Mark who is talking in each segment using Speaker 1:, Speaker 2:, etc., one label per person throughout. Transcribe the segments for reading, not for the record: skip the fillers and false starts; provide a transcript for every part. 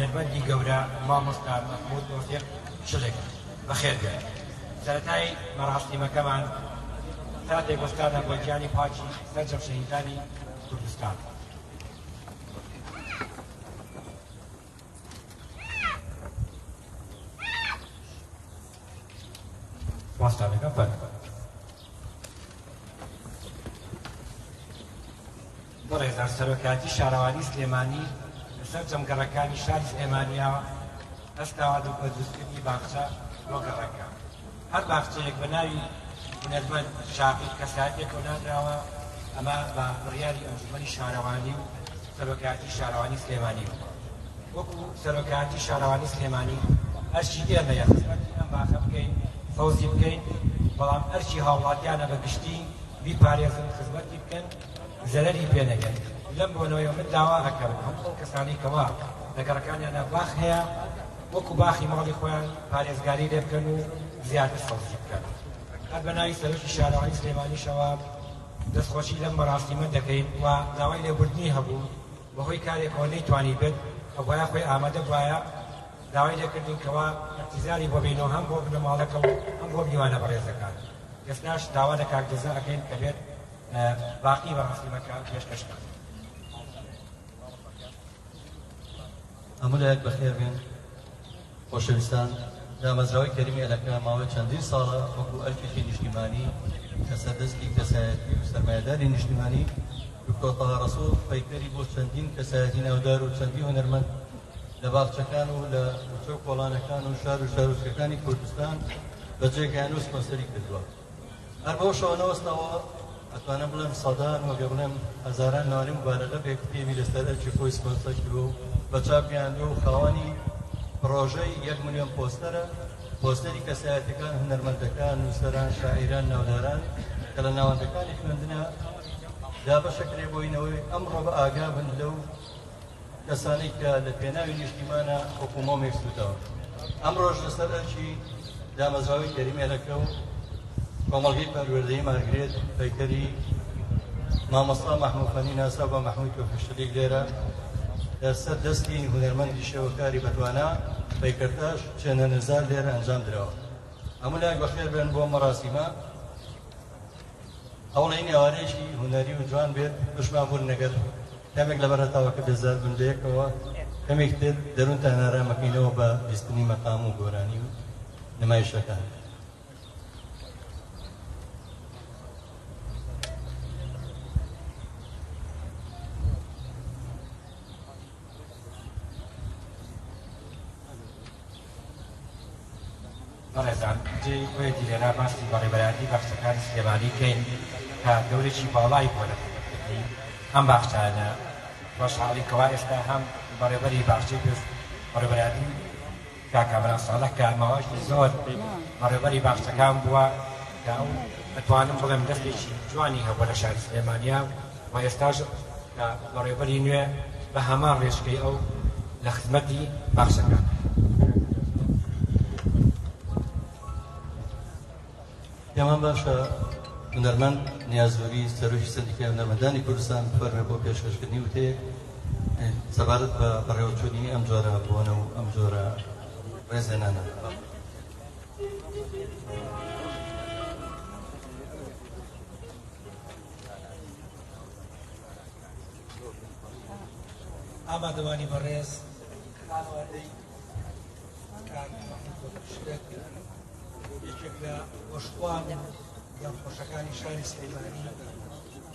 Speaker 1: هونەرمەندی گەورە مامۆستا مەحموود تۆفیق شلێک بەخێر بێت. سەرەتای مەڕاستیمەکەمان کاتێک وەستادە بۆ گیانی پاچی سەرجەم شەهیدانی کوردستان. واستادەکە فەرق بەڕێزان سەرۆکاتی شارەوانی سلێمانی لەسەر جەمگەڕەکانی شاری سلێمانیاوە هەستاوە بە دروستکردنی باخچە بۆ گەڕەکە. هەر باخچەیەک بە ناوی هونەرمەند شاقی کەساتێک نادراوە، ئەمە بە بڕیاری ئەنجومەنی شارەوانی و سەرۆکاتی شارەوانی سلێمانی بوو. وەکو سەرۆکاتی شارەوانی سلێمانی ئەرچی دێمە خزمەتی ئەم باخە بکەین، فەوزی بکەین، بەڵام ئەرچی هاوڵاتیانە بە گشتی بیپارێزن، خزمەتی بکەن، زەرەری پێ نەگەن. لەم بۆنەوەی من داوا ئەەکەم هەموو کەسانی کەوا لە گەڕەکانیانە باخ هەیە وەکو باخی ماڵی خۆیان پارێزگاری لێ بکەن و زیاتر فەوزی بکەن. هەر بە ناوی سەرۆکی شارەوانی سلێمانیشەوە دەستخۆشی لەم بەڕاستیمەند دەکەین و داوای لێبوردنی هەبوو بەهۆی کارێکەوە نەیتوانی بێت ئەوە خۆی ئامادە بوایە داوای لێکردین کەوا احتیزاری بۆ بینەوە هەم بۆ بنەماڵەکە و هەم بۆ میوانە بەڕێزەکان. ئێستاش داوا لە کاکدەزا ئەەکەین کە بێت باقی بەڕاستیمەکە پێشکەشکات.
Speaker 2: هەموو لایەک بەخێر بێن. خۆشەویستان، دامەزراوەی کەریمی ئەلەکە ماوەی چەندین ساڵە وەکو ئەرکێکی نیشتیمانی کە سەردەستی کەسایەتی و سەرمایەداری نیشتیمانی دکتۆر تاها ڕەسوڵ پەیکەری بۆ چەندین کەسایەتی ناودار و چەندین هونەرمەند لە باخچەکان و لە وچە و کۆڵانەکان و شار و شارۆچکەکانی کوردستان بەجێگەیان و سپۆنسەری کردووە. هەر بەو شەوەنەوەستەوە ئەتوانم بڵێم سەدان وەگە بڵێم هەزاران ناوەڕی مبارەکە بێک پێوی لەسەر ئەرکی خۆی سپۆنسەر کردووە و بە چاپیاندووە و خاوەنی پرۆژەی 1 ملیۆن پۆستەرە، پۆستەری کەسایەتەکان، هونەرمەندەکان، نووسەران، شاعیران، ناوداران کە لە ناوەندەکانی خوێندنە دابەشەکرێ بۆینەوەی ئەمڕۆ بە ئاگا بن لەو کەسانەی کە لە پێناوی نیشتیمانە وەکو مۆمێک سوتەوە. ئەمڕۆژ لەسەر ئەرکی دامەزراوەی کەریمێلەکە و کۆمەڵگەی پەروەردەیی مارگرێت پەیکەری مامۆستا مەحموودخانی ناسا بە مەحموود تۆفیق شلێک لێرە لەسەر دەستی هونەرمەندی شێوەکاری بەتوانە پەیکەرتاش چێنە نەزار لێرە ئەنجام درراوە. هەموو لایەک بەخێر بێن بۆ مەراسیمە. هەوڵێنی ئەوانەیەکی هونەری و جوان بێت بشمان بوون نەگەر کەمێک لە بەرەتاوەکە بێزار بن لەیەکەوە کەمێک تر دەروونتان ئارامەکەینەوە بە بیستنی مەقام و گۆرانی و نمایشەکان.
Speaker 1: بەڕێزان جێی خۆیەتی لێرا باسی بەڕێبەرایەتی باخچەکانی سلێمانی کەین کە گەورەی باڵای بۆ لەکردنی ئەم باخچانە بەشحاڵی کەوا ئێستا هەم بەڕێبەری باخچەی پێش بەڕێبەرایەتی کاکامران ساڵح کە ماوەشی زۆر بەڕێبەری باخچەکان بووە کە ئەو ئەتوانم بڵێم دەستێکی جوانی هەبووە لە شاری سلێمانیا و ئێستاش کە بەڕێبەری نوێ بە هەمان ڕێژکەی ئەو لە خزمەتی باخچەکان.
Speaker 2: پێمان باشە هونەرمەند نیازوەری سەرۆکی سەندیکای هونەرمەندانی کوردستان بفەرمێ بۆ پێشکەشکردنی وتەیەک سەبارەت بە بەڕێوەچوونی ئەم جۆرە بۆنە و ئەم جۆرە ڕێزێنانە.
Speaker 3: ئامادەوانی بەڕێز یەکێک لە وەشخوان یان خۆشەکانی شاری سلێمانی،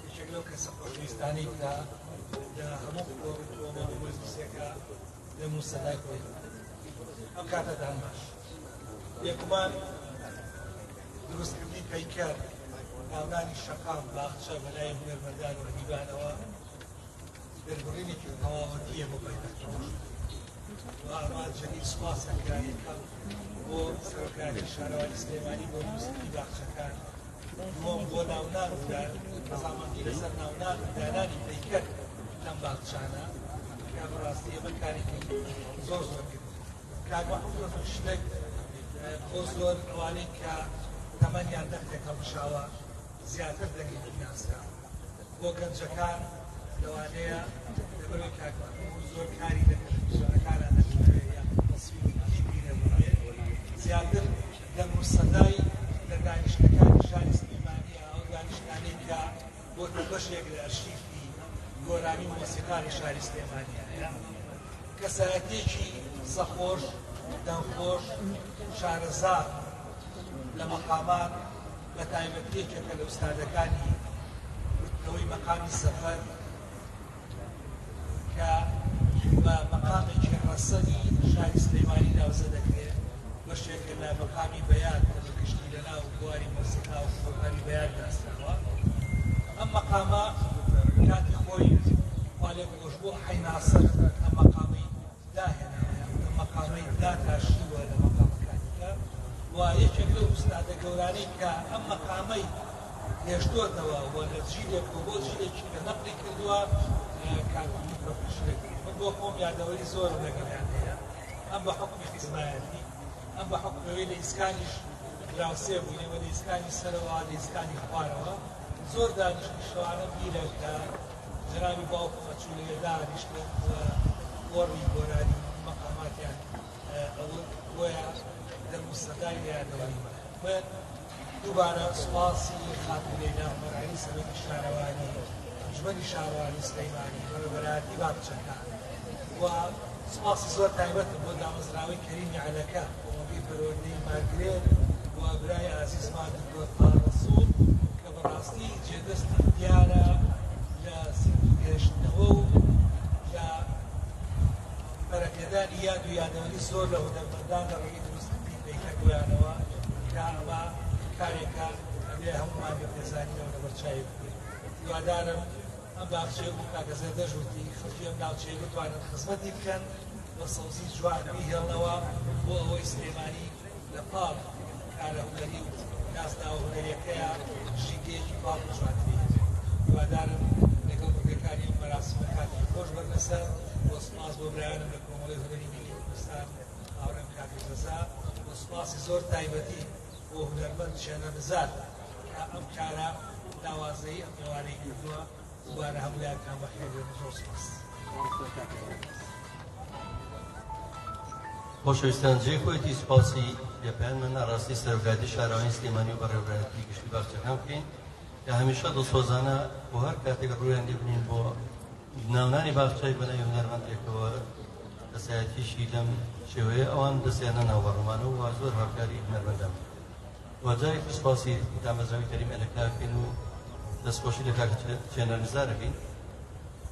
Speaker 3: یەکێک لەو کەسە خۆشەویستانەی کە لە هەموو کۆمە و مەجلیسێکە لەموو سەدای خۆی ئەم کاتەدان باش. یەکمان دروستکردنی پەیکەر ناونانی شەقام باخچە بەلای هونەرمەندان و ڕەگیبانەوە دەربڕینێکی تەواوەتیە بۆ پەیکەرکردن و ئاماجەنی سوپاسەکرایەکە بۆ سەرۆکاتی شارەوانی سلێمانی بۆ دروستکردنی باخچەکان، دووەم بۆ ناوناندان ڕەزامەندی لەسەر ناوناندانانی پەیکەر لەم باخچانە کە بەڕاستی ئێمە کارێکی زۆر زۆر کرد. کاک مەحموود تۆفیق شلێک بۆ زۆر ئەوانەی کە تەمەنیان دەفتێک هەڵبشاوە زیاتر دەنگێکی ناسکا بۆ گەنجەکان لەوانەیە لەبەرەوەی کاک مەحموود زۆر کاری دەکرد شوێنەکانیان دەکرد باخچەکانی شاری سلێمانیایە کەسایەتێکی سەخۆش دەمخۆش شارەزار لە مەقامان بە تایبەتێکێکە لە ئوستادەکانی وتنەوەی مەقامی سەفەر کە بە مەقامێکی ڕەسەنی شاری سلێمانی ناوزە دەکرێت بەشێکە لە مەقامی بەیان کە بە گشتی لەناو بواری مۆسیقا و فۆکاری بەیان داستراوە ئەم مەقامە کاتی خۆی خوا لێ بگۆش بۆ حەیناسر ئەم مەقامی داهێناوە ئەم مەقامی داتاشیوە لە مەقامەکانیکە و یەکێک لەو ئوستادە گەورانەی کە ئەم مەقامەی هێشتوتەوە و لە جیلێک و بۆ جیلێکی کە نەقلی کردووە کاتی پرۆفیشنێکی من بۆ خۆم یادەوەری زۆرم لەگەڵیان هەیە ئەم بە حکمی خزمایەتی ئەم بە حکمەوەی لە ئیسکانیش دراوسێ بووینەوە لە ئیسکانی سەرەوە لە ئیسکانی خوارەوە زۆر دانیشتوانە بیرە کە جنابی باوکم مەچوولەیە دانیشتن وەڕی گۆرانی مەقاماتیان بۆیە دەرموسەدای یادەوەری من دووبارە سوپاسی خاتونێدا مەرانی سەرۆکی شارەوانی ژمەری شارەوانی سلەیمانی بەڕێوەبەرایەتی باخچەکان و سپاسی زۆر تایبەتم بۆ دامەزراوەی کەریمی عەلەکە کۆمەڵگەی پەروەردەی مارگرێت و برای ئازیزمان دکتۆر ڕەسوول کە بەڕاستی جێدەستی دیارە لە گەشتنەوە و لە بەرەکێدانی یاد و یادەوەری زۆر لە هونەرمەندان لە ڕێگەی دروستکردنی پێیکردویانەوە کە ئەمە کارێکە ئەبێ هەمومان پێزانینەوە لە بەرچاوی بکرێت هیوادارم ئەم باخچەیە بوو کاکەزە دەژوتی خەڵکی ئەم ناوچەیە بتوانن خزمەتی بکەن بە سەوزی جوان بیهێڵنەوە بۆ ئەوەی سلێمانی لە پاڵ کارە هونەری و ناسنا و هونەریەکەیە ژینگەیەکی پاڵ و جوانترێت هیوادارم لەگەڵ بەڕێکانی مەراسمەکانی خۆش بەرنەسەر بۆ سپاس بۆ برایانم لە کۆمەڵی هونەری میلی کوردستان هاوڕێم کاکەزە بۆ سپاسی زۆر تایبەتی بۆ هونەرمەند شێنەمزار کە ئەم کارە داوازەی ئەم نێوانەی کردووە دوبارە هەموویانتان بەخێر بێن زۆر سپاس.
Speaker 2: خۆشەویستان جێ خۆیەتی سوپاسی پێپیان من ئاڕاستی سەرۆکایەتی شارەوانی سلێمانی و بەڕێوەبەرایەتی گشتی باخچەکان بکەین کە هەمیشە دڵسۆزانە بۆ هەر کاتێک ڕوویان لێ بنین بۆ ناونانی باخچەی بەلای هونەرمەندێکەوە کەسایەتیشی لەم شێوەیە ئەوان دەستیانە ناوبەڕۆمانە و زۆر هاوکاری هونەرمەندان وجای سپاسی دامەزراوی کەریم عەلەکا بکەین و دەستخۆشی لە کاک چێنەرنزار بکەین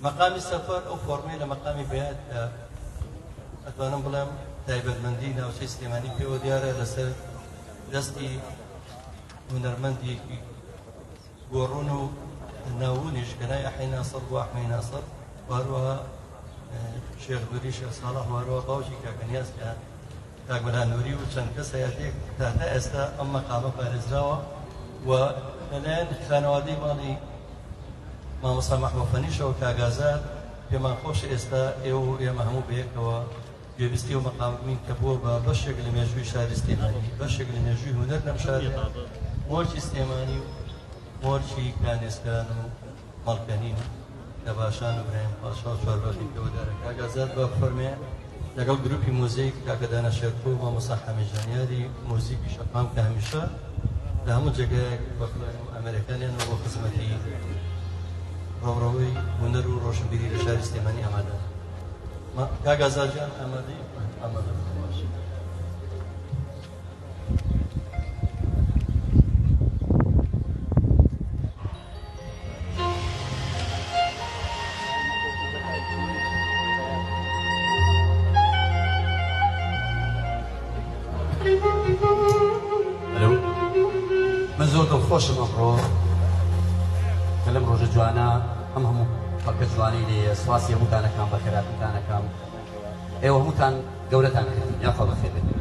Speaker 2: مەقامی سەفەر ئەو فۆرمەی لە مەقامی بەیان کە ئەتوانم بڵێم تایبەتمەندی ناوچەی سلێمانی پێوە دیارە لەسەر دەستی هونەرمەندێکی گۆڕون و ناوونیش کە نای ئەحەی ناسەر بۆ ئەحمەی ناسەر هەروەها شێخ دووری شێخ ساڵح هەروەها باوکی کاکەنیاز کە کاک بەرهانووری و چەند کەس هەیەتێک تا ئێستا ئەم مەقامە پارێزراوە و لەلایەن خانەوادەی ماڵی مامۆستا مەحموود فەنیشەوە کاگازار پێمان خۆشە ئێستا ئێوە و ئێمە هەموو بەیەکەوە گوێبیستی و مەقامبووین کە بووە بە بەشێک لە مێژووی شاری سلێمانی بەشێک لە مێژووی هونەر لەم شارێ مۆرچی سلێمانی و مۆرچی کانێسکان و مەڵکەنین لە باشان و برایم پاشا و چوارباخی پێوەدارە کاگازار بە فەرمێ لەگەڵ گروپی موزیک کاکە دانا شێرکۆ و مامۆستا حەمیدجانیاری موزیکی شەقام کە هەمیشە لە هەموو جێگایەک بە ئەمریکانیان بۆ خزمەتی ڕۆڕەوەی هونەر و ڕۆشنبیری لە شاری سلێمانی ئامادە کاگازارجان ئامادەی ئامادە باشە
Speaker 4: من زۆر دڵخۆشم ئەمڕۆ کە لەم ڕۆژە جوانە هەموو خەڵکە جوانەی لێیە سواسی هەمووتانەکان بە خێراتتانەکان ئێوە هەمووتان گەورەتان کردن یا خۆ بەخێر بێت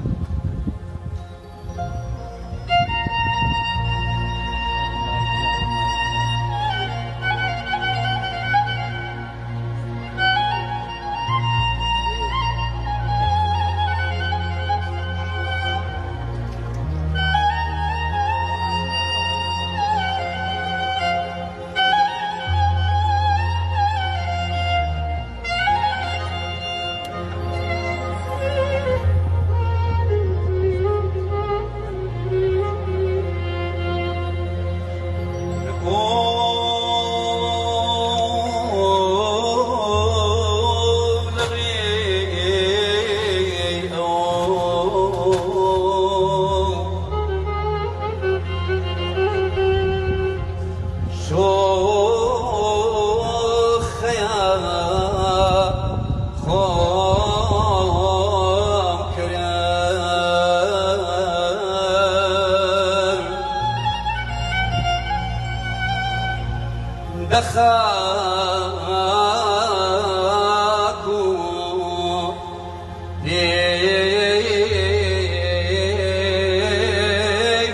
Speaker 4: لخاكو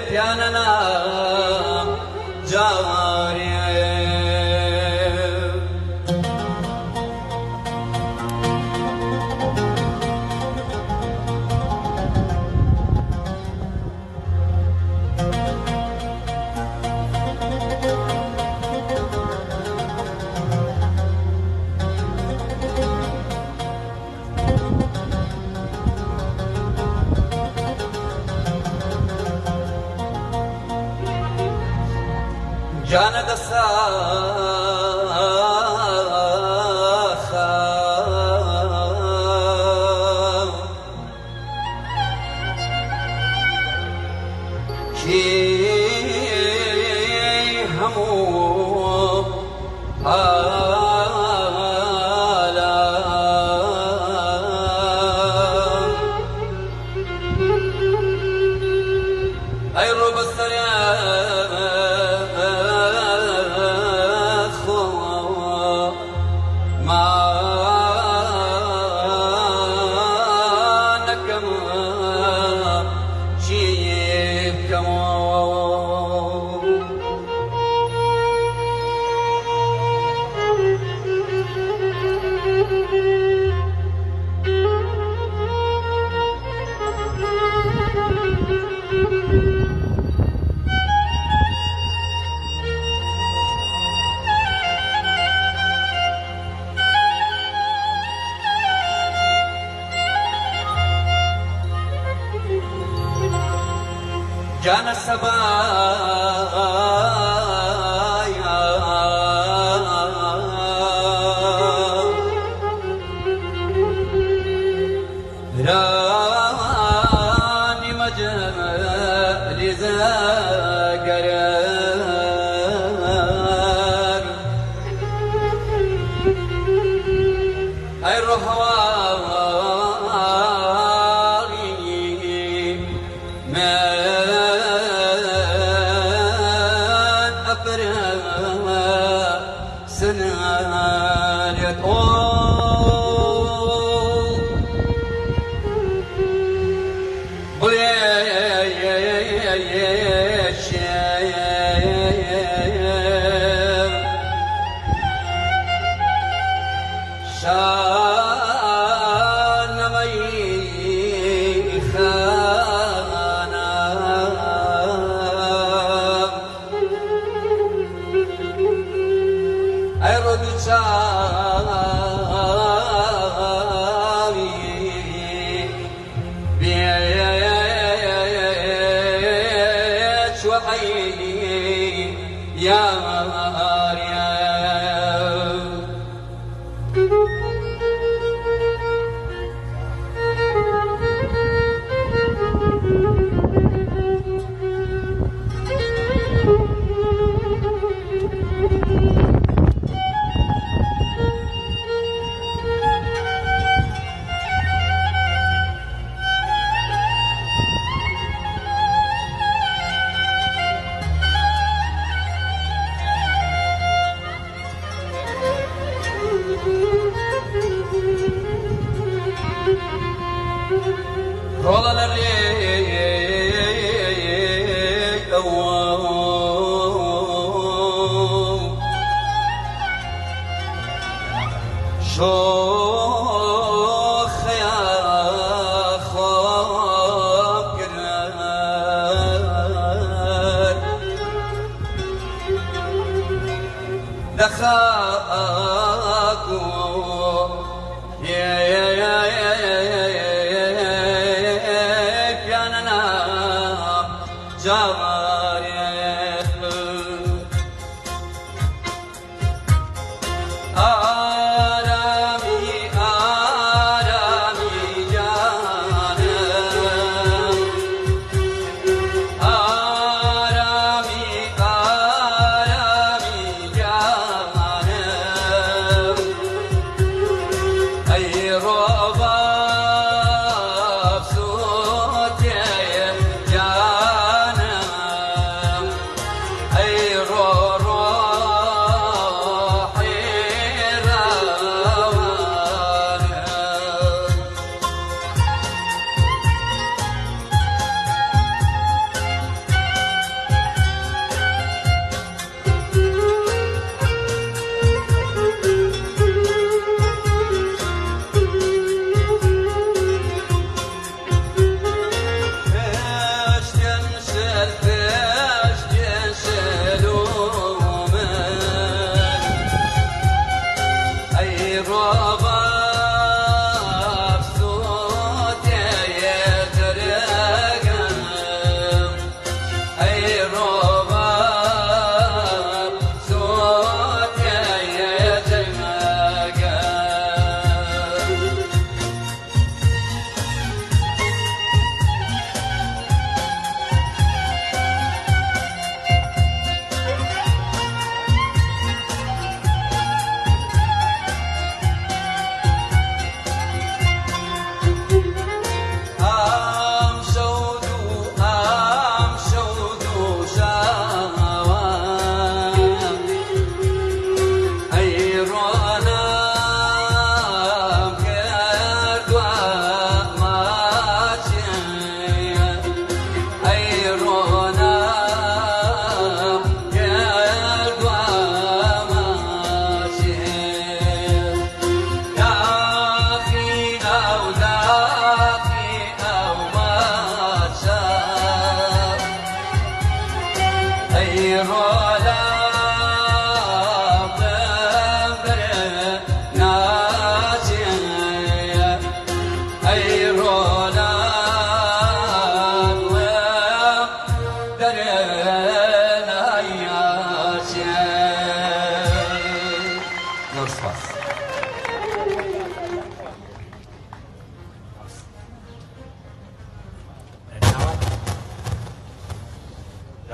Speaker 4: پیاننا جاری جان دساخا کی همو حالا ای رو بسریان جان السبايا راني مجال زاقرار هاي الرهواري ما سناليت شان مي خانا أرد شاوي بيش وحي يا مريم رولا للريق شوخ يا خواب كرار دخاكو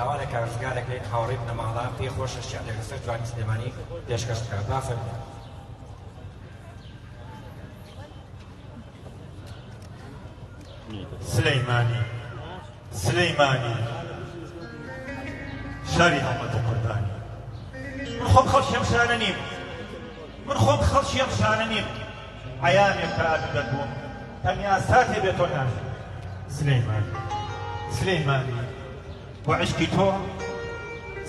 Speaker 1: داوا لە کارزگارەکەی هاوڕێ بنەماڵە پێی خۆشە شیعرێک لەسەر جوانی سلێمانی پێشکەش بکات. با فەرموویە.
Speaker 5: سلەیمانی شاری هەڵمەت و قوربانی من خۆم خەڵکی ئەم شارە نیم، من خۆم خەڵکی ئەم شارە نیم، عەیامێک کە ئالوودەت بووم تەنیا ساتێ بێت تۆ ناژم. سلەیمانی بۆ عشقی تۆ،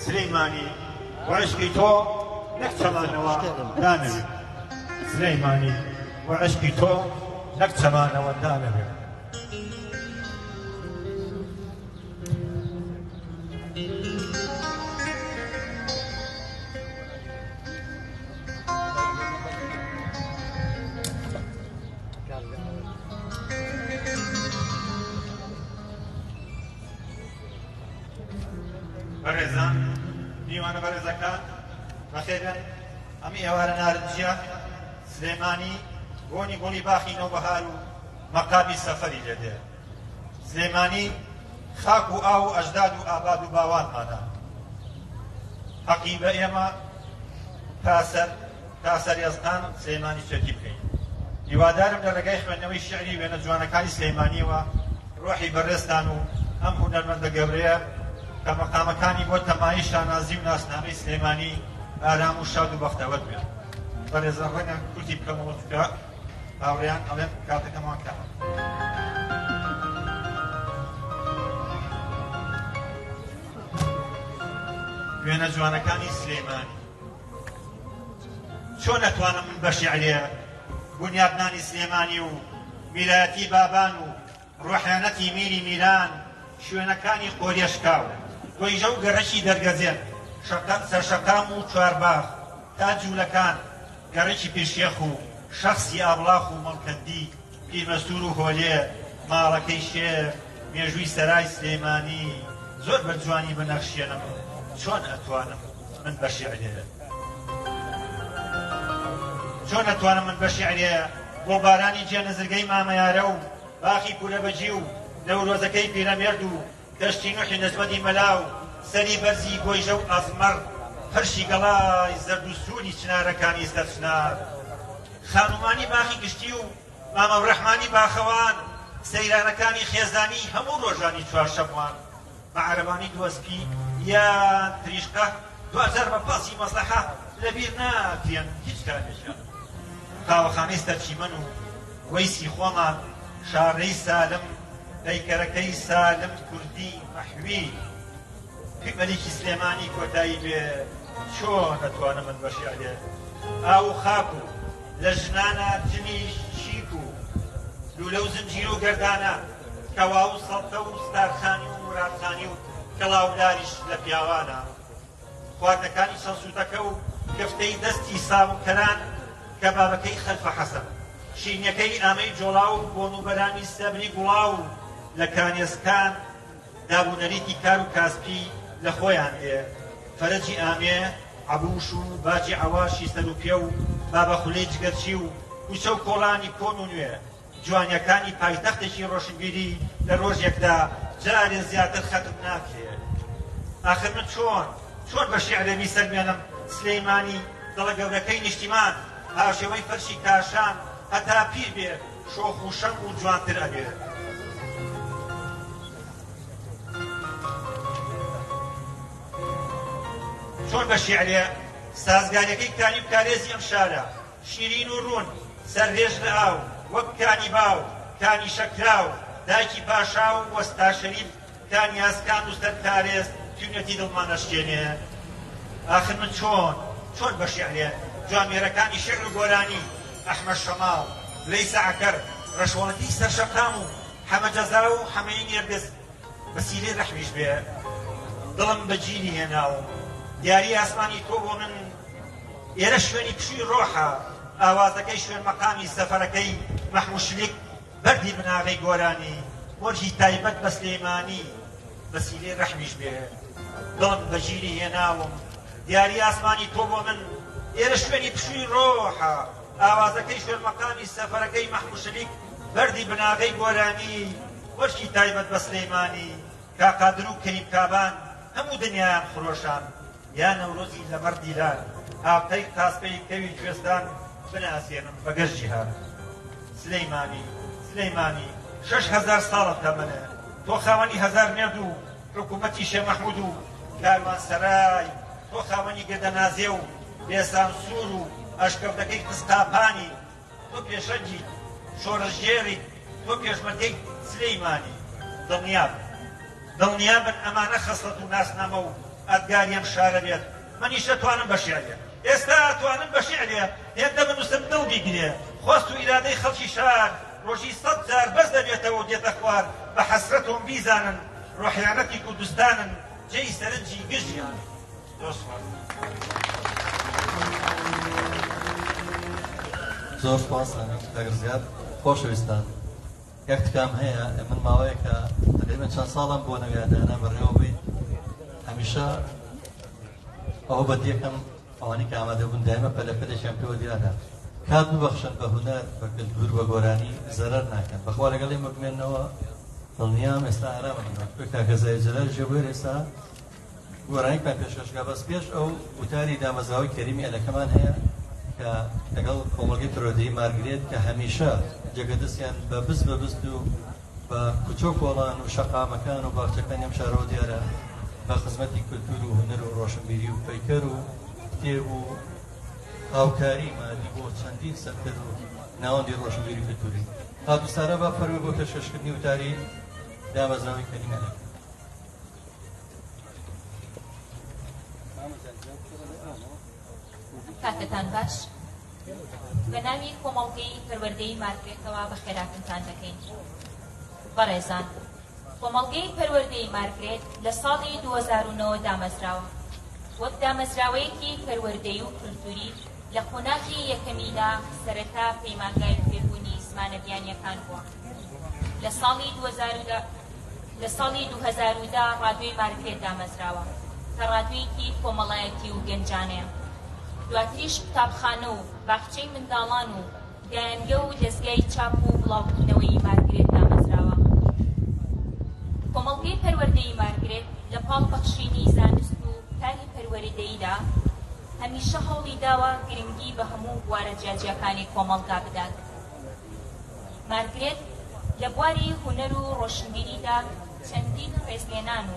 Speaker 5: سلەیمانی بۆ عشقی تۆ نەک چەمانەوە دانەوێت، سلەیمانی بۆ عشقی تۆ نەک چەمانەوە دانەوێت. بەڕێزان، میوانە بەڕێزەکان بەخێرن، ئەمی ئێوارە نارنجیە سلێمانی بۆنی گوڵی باخی نەوبەهار و مەقامی سەفەری لێدێ. سلێمانی خاک و ئاو و ئەژداد و ئاباد و باوانمانە. حەقی بە ئێمە تا سەرێزقان سلێمانی چێتی بکەین. هیوادارم لە ڕێگای خوێندنەوەی شیعری وێنە جوانەکانی سلێمانیەوە ڕۆحی بەڕێستان و ئەم هونەرمەندە گەورەیە کە مەقامەکانی بۆ تەمایی شانازی و ناسنامەی سلێمانی ئارام و شاد و بەختەوەر بێت. بەڕێزان ڕەنگە کورتی بکەمەوە چکە هاوڕێیان ئەڵێن کاتەکەمان کامە. وێنە جوانەکانی سلێمانی چۆن نەتوانم من بە شیعرێ بنیادنانی سلێمانی و میلایەتی بابان و ڕۆحیانەتی میری میران شوێنەکانی قۆریەشکاو گۆیژە و گەڕەکی دەرگەزێن سەرشەقام و چوارباخ تا جوولەکان گەڕێکی پێشیەخ و شەخسی ئابڵاخ و مەڵکەندی پیرمەستور و هۆلێ ماڵەکەی شێر مێژووی سەرای سلێمانی زۆر بەجوانی بنەخشێنم. چۆن ئەتوانم من بە شیعرێ چۆن ئەتوانم من بە شیعرێ گۆڵبارانی جێنەزرگەی مامەیارە و باخی پورەبەجی و نەورۆزەکەی پیرەمێرد و دەشتی نوحی نەزمەدی مەلاو سەری بەرزی گۆیژە و ئەزمەڕ هەرشی گەڵای زەرد و سووری چنارەکانی سەرچنار خانومانی باخی گشتی و مامە ڕەحمانی باخەوان سەیرانەکانی خێزانی هەموو ڕۆژانی چوارشەموان مەعرەبانی دووەسپی یان تریشقە 2000 بە پاسی مەسلەحە لەبیر ناکرێن هیچ کارێکیان. قاوەخانەی سەرچیمەن و وەیسی خۆمان شارەی سالم دەیکەرەکەی سالم کوردی مەحوی مەلیکی سلێمانی کۆتایی بێ چۆن ئەتوانم من بە شیعرێ ئاو خاک و لە ژنانە جنی شیک و لولە و زنجیر و گەردانە کەوا و سەڵتە و ستارخانی و مرادخانی و کەڵاوداریش لە پیاوانە خواردەکانی چەسووتەکە و کەفتەی دەستی ساوکەران کەبابەکەی خەلفە حەسەن شینەکەی ئامەی جۆڵا و بۆنوبەرانی سەبری گوڵاو لە کانێسکان دابوونەریتی کار و کاسپی لە خۆیان هەیە فەرەجی ئامێ عەبووش و باجی عەواشی سەر و پێ و بابە خولەی جگەرچی و کوچە و کۆڵانی کۆن و نوێ جوانیەکانی پایتەختێکی ڕۆشنبیری لە ڕۆژێکدا جارێ زیاتر خەتم ناکرێت. ئاخر من چۆن بە شیعرێمی سەرمێنم سلەیمانی دڵە گەورەکەی نیشتیمان هاشێوەی فەرشی کاشان هەتا پیر بێ شۆخ و شەنگ و جوانتر ئەبێ. چۆن بە شیعرێ سازگاریەکەی کانی بکارێزی ئەم شارە شیرین و ڕوون سەرڕێژ لە ئاو وەک کانی باو کانی شەکراو دایکی پاشا و وەستا شەریف کانی ئاسکان و سەرکارێز توێنێتی دڵمان ئەشکێنێ. ئاخر من چۆن بە شیعرێ جوامێرەکانی شێعر و گۆرانی ئەحمەد شەماڵ لەیسە عەکەر ڕەشوەڵەتی سەرشەقام و حەمە جەزا و حەمەی نێرگز بەسیلەی ڕەحمیش بێ دڵم بە گیری هێناوم دیاری ئاسمانی تۆ بۆ من ئێرە شوێنی پشووی ڕۆحە ئاوازەکەی شوێن مەقامی سەفەرەکەی مەحموود بەردی بناغەی گۆرانی وەرجی تایبەت بە سلێمانی بەسیلەی ڕەحمیش بێ دڵم بە گیری هێناوم دیاری ئاسمانی تۆ بۆ من ئێرە شوێنی پشووی ڕۆحە ئاوازەکەی شوێن مەقامی سەفەرەکەی مەحموود بەردی بناغەی گۆرانی وەرجی تایبەت بە سلێمانی کاقادر و کەریم کابان هەموو دنیایان خۆشان یا نەورۆزی لەبەر دیلان ئاپتەی تاسپەی کەوی کوێستان بناسیێنم بەگەشت جیهان سلەیمانی 6,000 ساڵت تەمەنە تۆ خاوەنی 1000 مێرد و حکوومەتی شێ مەحموود و کاروانسەرای تۆ خاوەنی گەدەنازێ و بێسانسوور و ئەشکەوتەکەی قستاپانی تۆ پێشەنجی شۆڕژێری تۆ پێشمەرگەی سلەیمانی دڵنیابن ئەمانە خەسڵەت و ناسنامە و ئەدگاریان شارە بێت منیشە توانم بە شێعرێ ئێستا توانم بە شێعرێ هێندە بنووسم دڵ بیگرێ خۆست و ئیرادەی خەڵکی شار ڕۆژی 100 جار بەس دەبێتەوە دێتە خوار بە حەسرەتۆم بیزانن ڕۆحیانەتی کوردستانن جێی سەرنجی گژیان
Speaker 2: زۆر سپاس ئەگەر خۆشەویستان یەک تکام هەیە من ماوەیەکە تقریبا چەند ساڵم بۆ نەویادانە بەڕێوە بێت هەمیشە ئەوە بەدیەکەم ئەوانی کە ئامادە بوون دایمە پەلەپەلێکیان پێوە دیارە کات ببەخشن بە هونەر بە کلتور بە گۆرانی زەرەر ناکەن بەخوا لەگەڵی مەبمێنەوە دڵنیام ئێستا ئارامە کاکە زایجەلال ژێبوێر ئێستا گۆرانیکمان پێشکەشکا بەس پێش ئەو وتاری دامەزراوەی کەریمی ئەلەکەمان هەیە کە لەگەڵ کۆمەڵگەی فرۆدەیی مارگرێت کە هەمیشە جێگەدەستیان بە بست و بە کوچۆ کۆڵان و شەقامەکان و باخچەکان ئەم شارەوە دیارە بە خزمەتی کولتور و هونەر و ڕۆشنبیری و پەیکەر و کتێب و هاوکاری مادی بۆ چەندین سەرکرد و ناوەندی ڕۆشنبیری و کولتوری هاتووسارە بە فەرمی بۆ پێشکەشکردنی وتاری دامەزراوەی کەریمی ئەلەکە
Speaker 6: کاتتان باش بە ناوی کۆمەڵگەی پەروەردەی مارگرێتەوە بە خێراتتان دەکەین بەڕێزان کۆمەڵگەی پەروەردەی مارگرێت لە ساڵی 2009 دامەزراوە وەک دامەزراوەیەکی پەروەردەی و کولتوری لە قۆناغی یەکەمیدا سەرەتا پەیمانگای فێربوونی زمانە بیانیەکان بووە لە ساڵی 2010 ڕادیۆی مارگرێت دامەزراوە کە ڕادیۆیەکی کۆمەڵایەتی و گەنجانەیە دواتریش قوتابخانە و باخچەی منداڵان و دایانگە و دەستگای چاپ و بڵاوبوونەوەی مارگرێت دامەزراوە کۆمەڵگەی پەروەردەی مارگرێت لە پاڵ بەخشینی زانست و کاری پەروەردەییدا هەمیشە هەوڵی داوە گرنگی بە هەموو بوارە جیاجیەکانی کۆمەڵگا بدات مارگرێت لە بواری هونەر و ڕۆشنبیریدا چەندین ڕێزلێنان و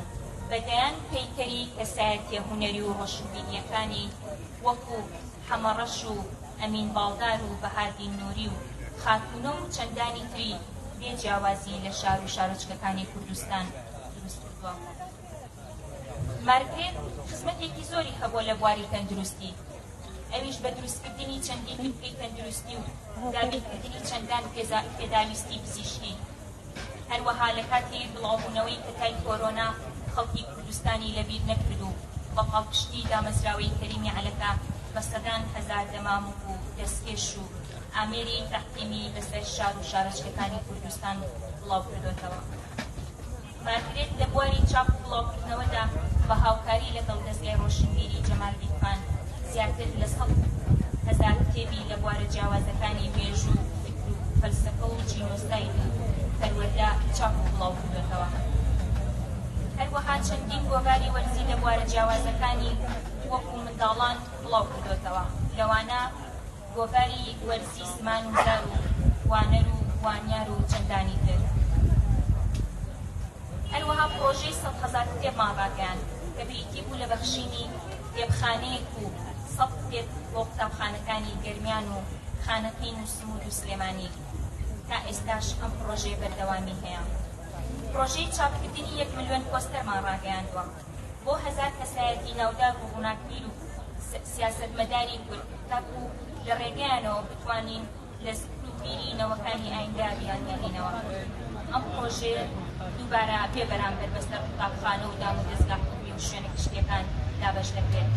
Speaker 6: بەدەیان پەیکەری کەسایەتیە هونەری و ڕۆشنبیریەکانی وەکو حەمەڕەش و ئەمین باڵدار و بەهادین نووری و خاتونە و چەندانی تری بێجیاوازی لە شار و شارۆچکەکانی کوردستان دروست کردووە مارگرێت خزمەتێکی زۆری هەبووە لە بواری تەندروستی ئەویش بە دروستکردنی چەندین بنکەی تەندروستی و دابینکردنی چەندان پێداویستی پزیشکی هەروەها لە کاتی بڵاوبوونەوەی کەتای کۆرۆنا خەڵکی کوردستانی لەبیر نەکرد و بە پاڵپشتی دامەزراوەی کەریمی عەلەکە بە سەدان هەزار دەمامک و دەستکێش و ئامێری تەحکیمی بەسەر شار و شارەچکەکانی کوردستان بڵاو کردوێتەوە مارگرێت لە بواری چاپ و بڵاوکردنەوەدا بە هاوکاری لەگەڵ دەستگای ڕۆشنبیری جەماڵدین خان زیاتر لە 100,000 کتێبی لە بوارە جیاوازەکانی مێژوو فکر و فەلسەفە و جینۆساید و پەروەردە چاپ و بڵاو کردوێتەوە هەروەها چەندین گۆڤاری وەرزی لە بوارە جیاوازەکانی وەکو منداڵان بڵاو کردوێتەوە لەوانە گۆڤاری وەرزی زمان و زار و وانەر و وانیار و چەندانی تر هەروەها پرۆژەی 100,000 کتێبمان ڕاگەیاند کە بریتی بوو لە بەخشینی کتێبخانەیەک و 100 کتێب بۆ قوتابخانەکانی گەرمیان و خانەقین و سمود و سلێمانی تا ئێستاش ئەم پرۆژەیە بەردەوامی هەیە پرۆژەی چاپکردنی 1 ملیۆن پۆستەرمان ڕاگەیاندووە بۆ 1000 کەسایەتی ناودار و ڕووناکبیر و سیاسەتمەداری کورد تاکو لە ڕێگەیانەوە بتوانین لە زیکر و بیرینەوەکانی ئایندا بیانگەڕینەوە ئەم پرۆژەیە دووبارە پێ بەرامبەر بەسەر قوتابخانە و دام و دەستگاکردنی و شوێنە گشتیەکان دابەش دەکرێت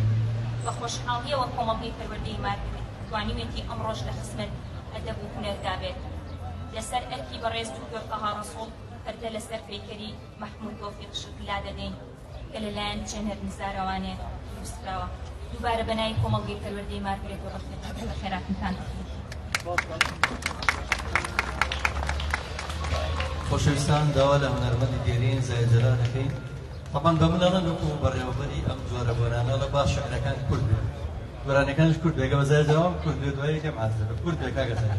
Speaker 6: بە خۆشحاڵیەوە کۆمەڵگەی پەروەردەی مارگرێت توانیوێتی ئەمڕۆژ لە خزمەت ئەدەب و هونەردا بێت لەسەر ئەرکی بەڕێز دکتۆر تەها ڕەسوڵ پەردە لەسەر پەیکەری مەحموود تۆفیق شکلا دەدەین کە لەلایەن چەند نزارەوانێ دروستکراوە دووبارە بە ناوی کۆمەڵگەی پەروەردەی مارگرێت و بەخێراتتان
Speaker 2: خۆشەویستان داوا لە هونەرمەندی دێرین زایجەلال دەکەین طبعا بمناڵە نوکو بەڕێوەبەری ئەم جۆرە بۆرانەڵە باش شعرەکان کورد بێت گۆرانەکانش کورد بێگە بەزای جەوام کورد بێت دوای یەکەم عازبە کورد بێ کاگەسەر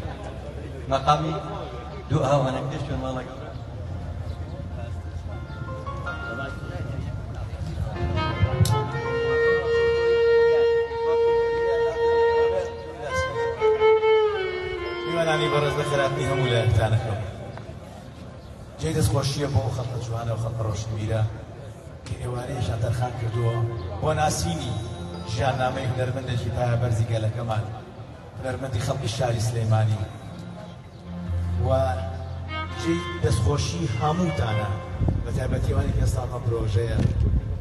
Speaker 2: مەقامی دوو ئاوانەکەش پێ ماڵە گەورە
Speaker 7: میوانانی بەڕێز بە خێراتنی هەموو لایەکتانەکەم جێی دەستخۆشیە بۆ خەڵکە جوانە و خەڵکە ڕۆشنبیرە کە ئێوارەیەشان دەرخان کردووە بۆ ناسینی ژیاننامەی هونەرمەندێکی پایە بەرزی گەلەکەمان هونەرمەندی خەڵکی شاری سلەیمانی و جێی دەستخۆشی هەمووتانە بە تایبەتیوانی کە ئێستا ئەمە پرۆژەیە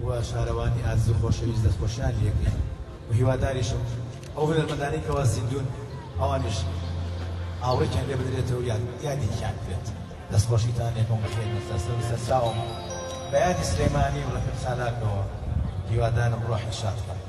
Speaker 7: و شارەوانی ئازیز و خۆشەویست دەستخۆشیان لێکرێن و هیواداریشم ئەو هونەرمەندانەی کەوا زیندوون ئەوانیش ئاوڕێکیان لێ بدرێتەوە یادێکیان کرێت دەستخۆشیتان یەکەم بەخێر سەرچاوم بە یادی سلەیمانی و ڕەفیق سالاکەوە هیوادارم ڕۆحی شاد بکەم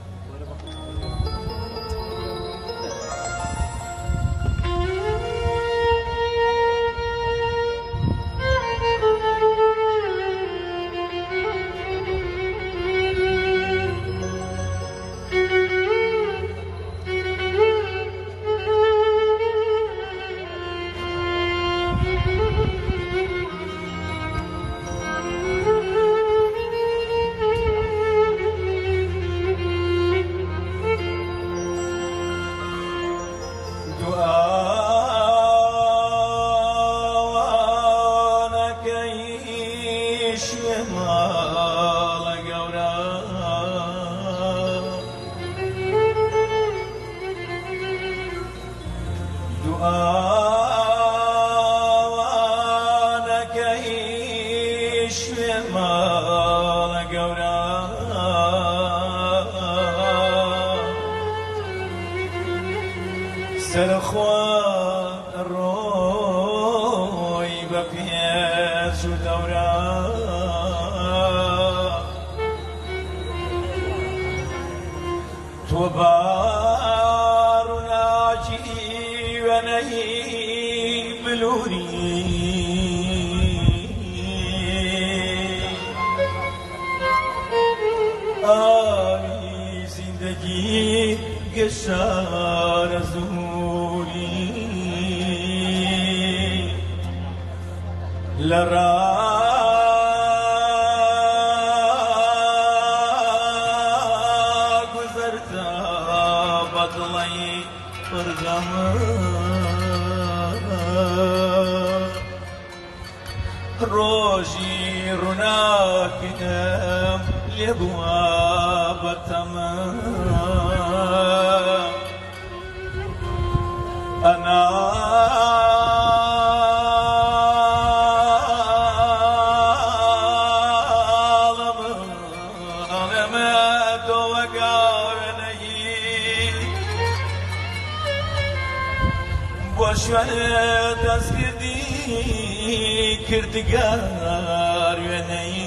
Speaker 8: کردگار وێنەی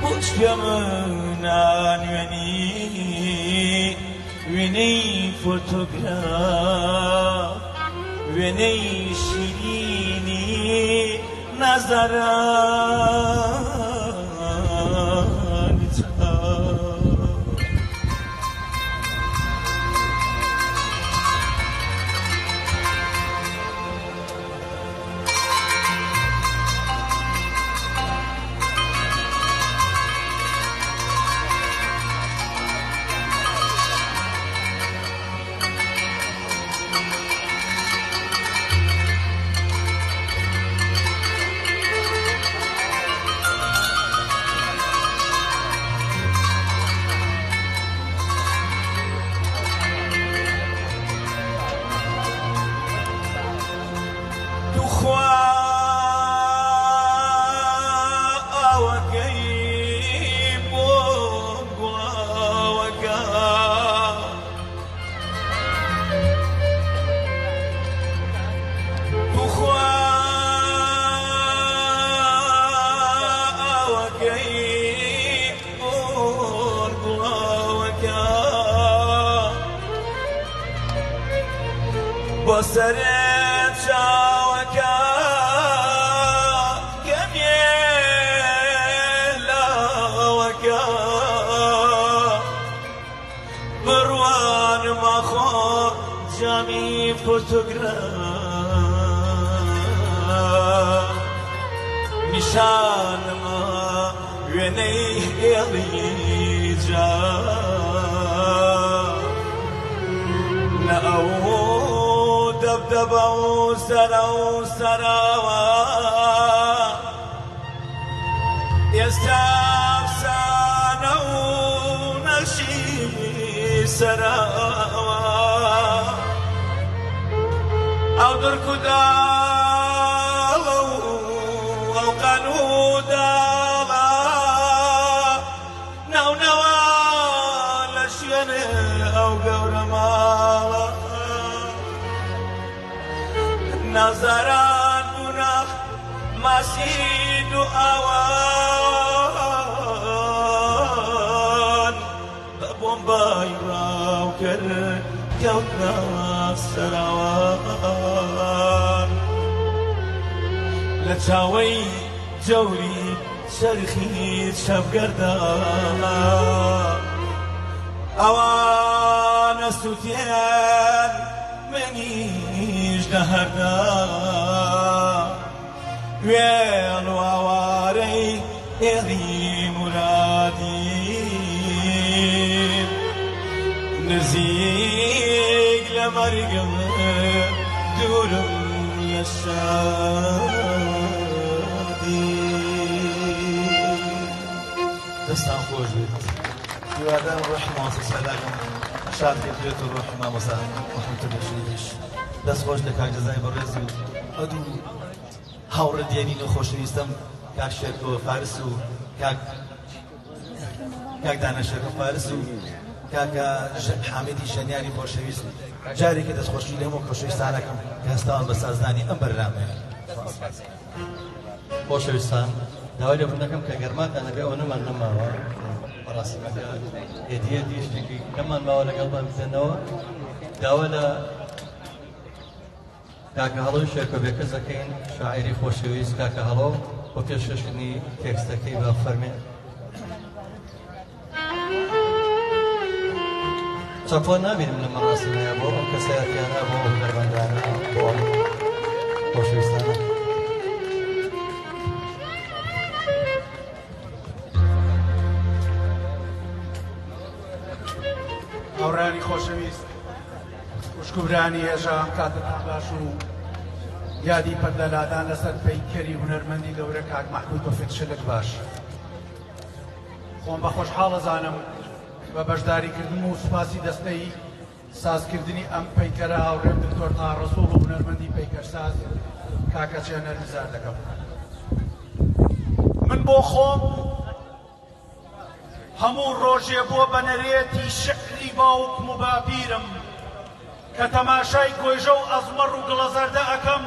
Speaker 8: بۆچکە منان وێنەی فۆتۆگراف وێنەی شیرینی نازاران
Speaker 9: بۆ سەرێ چاوەکە
Speaker 8: فۆتۆگراف نیشانمە وێنەی ئێڵی جا نە ئەو دەبدەبە و سەرە و سەراوە ئێستا ئەفسانە و نەشی سەراوە ئەو درک و داڵە و ئەو قەن و داڵە ناونەوە لە شوێنێ ئەو گەورە ماڵە نازاران بوونە ماسی دوئاوان بە بۆمبای ڕاوکرد کەوتنە سەراوان لە چاوەی جەوری چەرخی شەبگەردە ئەوانە سووتێن منیش دەهەردا وێڵ و ئاوارەی ئێڵی مرادی نزیک لە مەرگم دوورم لە شادی
Speaker 7: دەستان خۆش بێت هیوادارم ڕۆحی مامۆستا سەلاکم شاد بێت و ڕۆحی مامۆستا محەممەد بەشیریش دەست خۆش لە کاک جەزای بەڕێزی و ئەدوو هاوڕە دێنین و خۆشەویستم کاک شێرکۆ فارس و کاک دانەشێرکۆ فارس و کاکە حامێدی شەنیاری خۆشەویست جارێکە دەستخۆشی لە هەموو خۆشەویستانەکەم کە هەستاوان بە سازدانی ئەم بەرنامەیە.
Speaker 2: خۆشەویستان داوای لێبوون دەکەم کە گەرماتان لەبێ ئەو نەمان نەماوە بەڕاستی هێدیەتی شتێکی کەممان ماوە لەگەڵمان بزێنەوە داوا لە کاکە هەڵۆی شێرکۆبێکەس دەکەین شاعیری خۆشەویست کاکە هەڵۆ بۆ پێشکەشکردنی تێکستەکەی بە فەرمێ چاپۆن نابینم لە مەڕاستیمەیە بۆ ئەم کەسایەتیانە بۆ هونەرمەندانە بۆ ئەم خۆشەویستانە
Speaker 9: هاوڕانی خۆشەویست خوشکوبرانی هێژان کاتتان باش و یادی پەردەلادان لەسەر پەیکەری هونەرمەندی گەورە کاک مەحموود تۆفیق شلک باش خۆم بە خۆشحاڵەزانم بە بەشداریکردن و سوپاسی دەستەی سازکردنی ئەم پەیکەرە هاوڕێم دکتۆر تاڕەسوڵ و هونەرمەندی پەیکەرساز کاکە چێنەر نزار دەکەم. من بۆ خۆم هەموو ڕۆژێ بۆ بەنەرێتی شعری باوکم و باپیرم کە تەماشای گۆیژە و ئەزمەڕ و گڵەزەردە ئەەکەم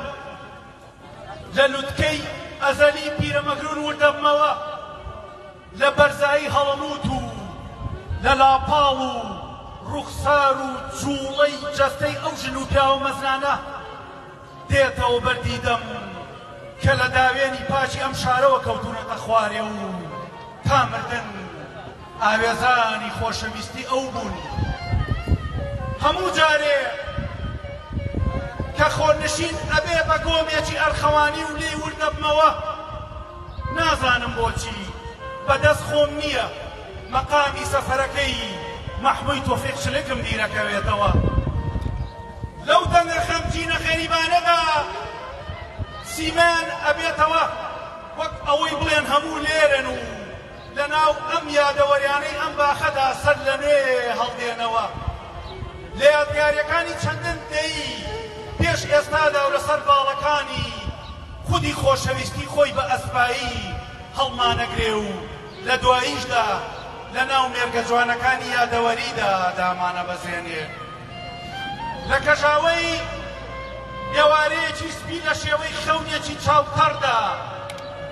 Speaker 9: لە لوتکەی ئەزەلی پیرەمەگرون وردەبمەوە لە بەرزایی هەڵەنووت و لە لاپاڵ و ڕوخسار و جوڵەی جەستەی ئەو ژن و پیا و مەزرانە دێتەوە بەردیدەم کە لە داوێنی پاچی ئەم شارەوە کەوتونەتە خوارێ و تا مردن ئاوێزانی خۆشەویستی ئەو بوون. هەموو جارێ کە خۆرنشین ئەبێ بە گۆمێکی ئەرخەوانی و لێی وردەبمەوە نازانم بۆچی بەدەست خۆم نییە مەقامی سەفەرەکەی مەحموود تۆفیق شلکم بیرەکەوێتەوە لەو دەنگە خەمگینە غەریبانەدا سیمان ئەبێتەوە وەک ئەوەی بڵێن هەموو لێرن و لەناو ئەم یادەوەریانەی ئەم باخەدا سەر لە نوێ هەڵدێنەوە لە یادگاریەکانی چەندن دەی پێش ئێستادا و لەسەر باڵەکانی خودی خۆشەویستی خۆی بە ئەسپایی هەڵمانەگرێ و لە دواییشدا لە ناو مێرگە جوانەکانی یادەوەریدا دامانە بەزێنێ لە کەژاوەی ئێوارەیەکی سپی لە شێوەی خەونێکی چاوتەردا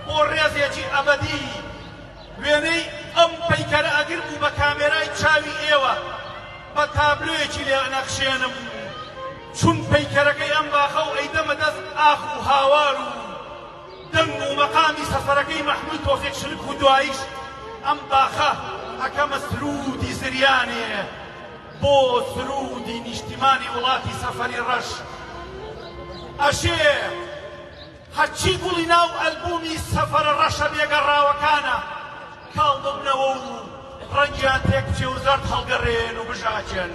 Speaker 9: بۆ ڕێزێکی ئەبەدی وێنەی ئەم پەیکەرە ئەگر بوو بە کامێرای چاوی ئێوە بە تابلۆیەکی لێ نەخشێنم چون پەیکەرەکەی ئەم باخە و ئەیدەمە دەست ئاخ و هاوار و دەنگ و مەقامی سەفەرەکەی مەحموود تۆفیق شلک و دواییش ئەم باخە ئەکەمە سرودی زریانێ بۆ سرودی نیشتیمانی وڵاتی سەفەری ڕەش ئەشێ هەرچی گوڵی ناو ئەلبومی سەفەرە ڕەشە بێگەڕاوەکانە کاڵ ببنەوە و ڕەنگیان تێکچێ و زەرد هەڵگەڕێن و بژاچێن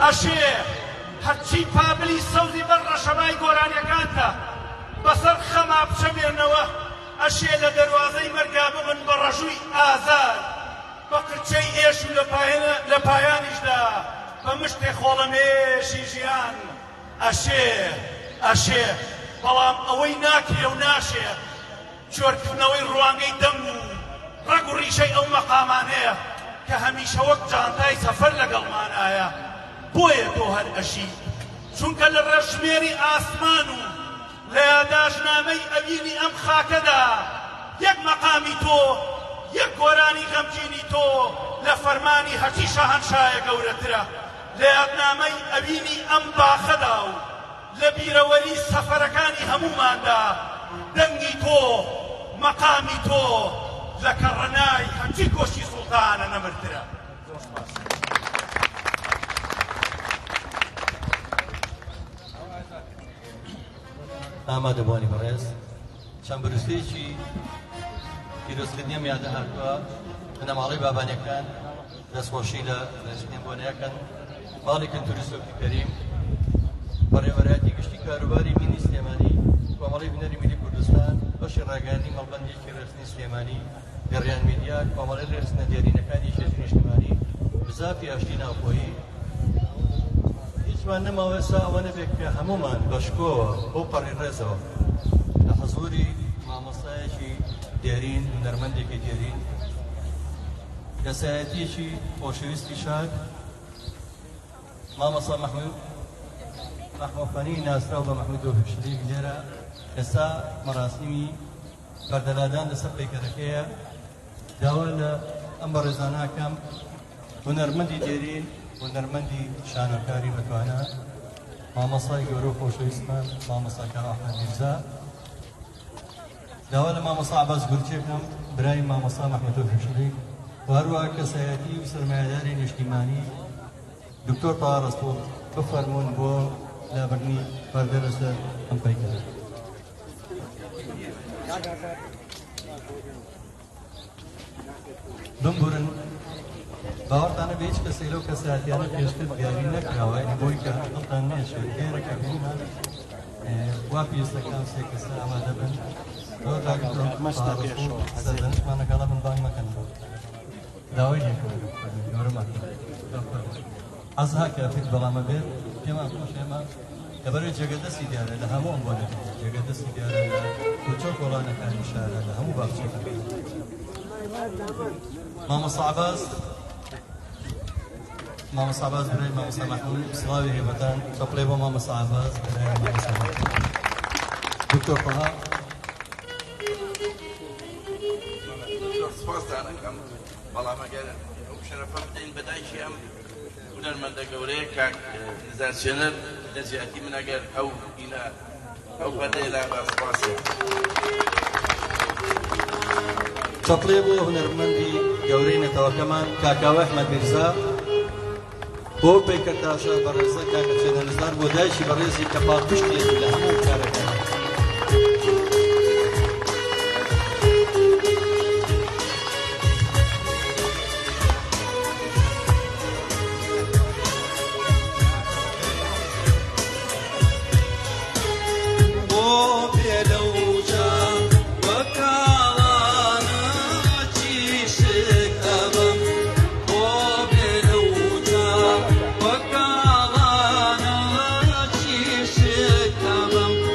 Speaker 9: ئەشێ هەرچی پابلی سەوزی بەر ڕەشەبای گۆرانیەکانتە بەسەر خەما بچەمێنەوە ئەشێ لە دەروازەی مەرگا ببن بە ڕەژووی ئازاد بە قرچەی ئێش و لە پایانیشدا بە مشتێ خۆڵەمێشی ژیان ئەشێ بەڵام ئەوەی ناکرێ و ناشێ چۆرکردنەوەی ڕوانگەی دەم و ڕەگ و ڕیشەی ئەو مەقامانەیە کە هەمیشە وەک جانتای سەفەر لەگەڵمانایە بۆیە تۆ هەر ئەشی چونکە لە ڕێژمێری ئاسمان و لە یاداشنامەی ئەوینی ئەم خاکەدا یەک مەقامی تۆ یەک گۆرانی غەمگینی تۆ لە فەرمانی هەرچی شاهەنشایە گەورەترە لە یادنامەی ئەوینی ئەم باخەدا و لە بیرەوەری سەفەرەکانی هەموماندا دەنگی تۆ مەقامی تۆ لە کەڕەنای هەرچی کۆشی سوڵتانە نەمرترە
Speaker 2: ئامادەبوانی بەڕێز چەند بروستەیەکی پیرۆزکردنیەم یادە هاتووە بنەماڵەی بابانیەکان دەستخۆشی لە ڕێژمێنبوونەکەن باڵێکن توریستۆکی کەریم بەڕێوەبەرایەتی گشتی کاروباری مینی سلێمانی کۆمەڵی بنەری میلی کوردستان بەشی ڕاگەاندنی مەڵبەندێکی ڕێستنی سلێمانی گەڕیان میدیا کۆمەڵی ڕێستنە دیێرینەکانی شێژی نیشتیمانی بزافی ئاشتی ناوخۆیی هیچمان نەماوە ئێستا ئەوە نەبێت کە هەمومان بەشکۆوە بۆ پەڕی ڕێزەوە لە حەزوری مامۆستایەکی دێرین هونەرمەندێکی دێرین دەسایەتیەکی خۆشەویستی شاد مامۆستا محمۆفەنی ناسراو بە محمود دۆهشتێک لێرە ئێستا مەراسیمی بەردەلادان لەسەر پەیکەرەکەیە داوا لە ئەم بەڕێزاناکەم هونەرمەندی دێرین هونەرمەندی شانۆکاری بەتوانە مامۆستای گەورە و خۆشەویستمان مامۆستاکە ئەحمەد میرزا داوا لە مامۆستا عەباس گورچێکم برای مامۆستا محمود دۆهشتێک و هەروەها کەسایەتی و سەرمایەداری نیشتیمانی دکتۆر تەوا ڕەسپۆڵ بفەرموون بۆ لابردنی پەردە لەسەر ئەم پەیکەرە بمبورن باوەڕتانە بە هیچ کەسێک لەو کەسایەتیانە پێشتر دیاری نەکراوە بۆی کە دڵتان نێشێت لێرەکە بینمان وا پێویستەکان سێ کەسە ئامادە بن سەردەنشمان لەگەڵا من بانگ مەکەن بۆ داوای لێکەوە گەورەمان ئەزها کافێت بەڵامە بێت پێمان خۆش ئێمە لەبەرەوەی جێگەدەستی دیارە لە هەموو ئەم بۆنە جێگەدەستی دیارە لە کۆچە و کۆڵانەکانی شارە لە هەموو باخچەکان مامۆستا عەباس برای مامۆستا محمود سڵاوی هێبەتان چەپڵێ بۆ مامۆستا عەباس برای مامۆستا دکتۆر تەها
Speaker 10: سپاسدان ئەەکەم بەڵام ئەگەر ئەو شەرەفە بدەین بەدایکی ئەم هونەرمەندە گەورەیە کاک نزار سوێنەر لە زیاتی من ئەگەر ئەو ئینە ئەو بەدەیلا بە سپاسێ
Speaker 2: چەپڵێ بۆ هونەرمەندی گەورەی نەتەوەکەمان کاکاوە ئەحمەد میرزا بۆ پەیکەرتاشە بەڕێزە کاکە چێنەرزدار بۆ دایکی بەڕێزی کە پاڵپشتێتی لە هەموو کارەکان
Speaker 8: Come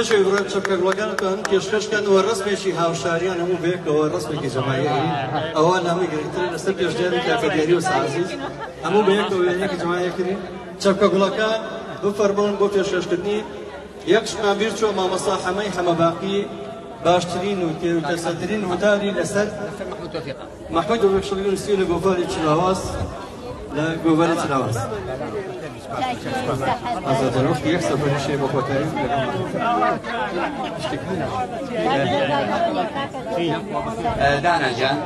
Speaker 2: پێشەوەی بڕێت چەپکەگوڵەکانتان پێشکەشکەنەوە ڕسمێکی هاوشاریان هەموو بەیەکەوە ڕسمێکی جەماعیەتی ئەوە نامی گرنگترین لەسەر پێشدێری کافەتێری و سازیز هەموو بەیەکەوە وێنەیەکی جەماعیەکردین چەپکەگوڵەکان بفەرمۆن بۆ پێشکەشکردنی یەک شمابیر چۆ مامۆستا حەمەی حەمەباقی باشترین و کەسەترین وتاری لەسەر محمود وەکشڵی نووسی لە گۆڤاری چلاواز لە گۆڤاری چلاواز ئازادەرۆخ یەک سەفەری شێ بۆ خۆتایی
Speaker 4: دانا جان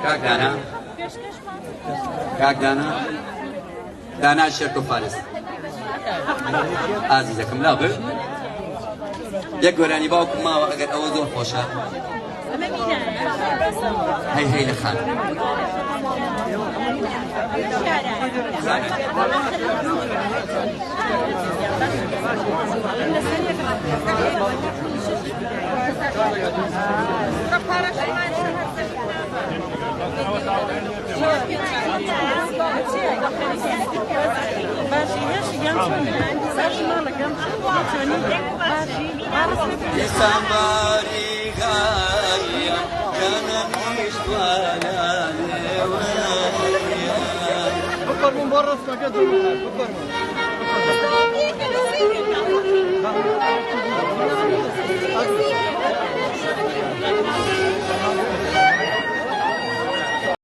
Speaker 4: کاک دانا کاک دانا دانا شێرک و فارس ئازیزەکەم لا بر یەک گۆرانی باوکم ماوە ئەگەر ئەوە زۆر خۆشە هەی هەی لە خان
Speaker 8: Somebody gonna من برا اسمك كده